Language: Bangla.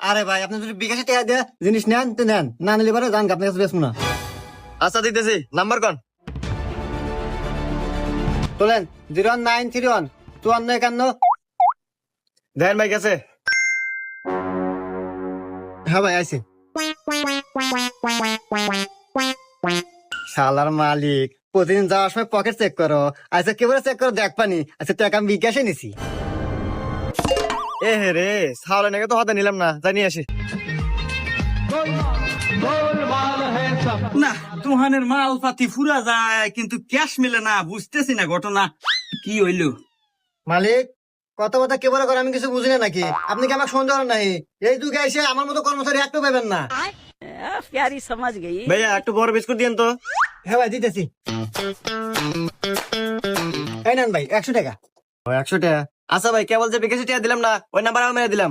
আরে ভাই আপনি যদি বিকাশে টাকা দিয়ে জিনিস নেন তো নেন, না নিলে পরে জান আপনার কাছে বেচবো না। আচ্ছা দিতেছি, নাম্বার কোন? তোলেন 01931 5451। দেখেন ভাই গেছে। হ্যাঁ ভাই আইছি। শালার মালিক প্রতিদিন যাওয়ার সময় পকেট চেক করো, আচ্ছা কেবল চেক করো দেখ পানি। আচ্ছা টাকা আমি বিকাশে নিছি। এ হে রে, সাহলে নাকি তো হাতে নিলাম না, জানি আসি। না, তুহানের মাল পাতি ফুরা যায় কিন্তু ক্যাশ মিলে না, বুঝতেছি না ঘটনা কি হইলো। মালিক কত কথা কেবল করে আমি কিছু বুঝি না নাকি? আপনি কি আমাকে সন্দেহ করেন নাকি? এই যুগে এসে আমার মতো কর্মচারী একটু পাবেন না। प्यारी समझ गई। ভাইয়া একটু বড় বিস্কুট দিন তো। হ্যাঁ ভাই দিতেছি। এই নেন ভাই 100 টাকা। ও 100 টাকা। আচ্ছা ভাই, কেবল যে বিকাশে টাকা দিলাম না, ওই নাম্বার আমি মেরে দিলাম।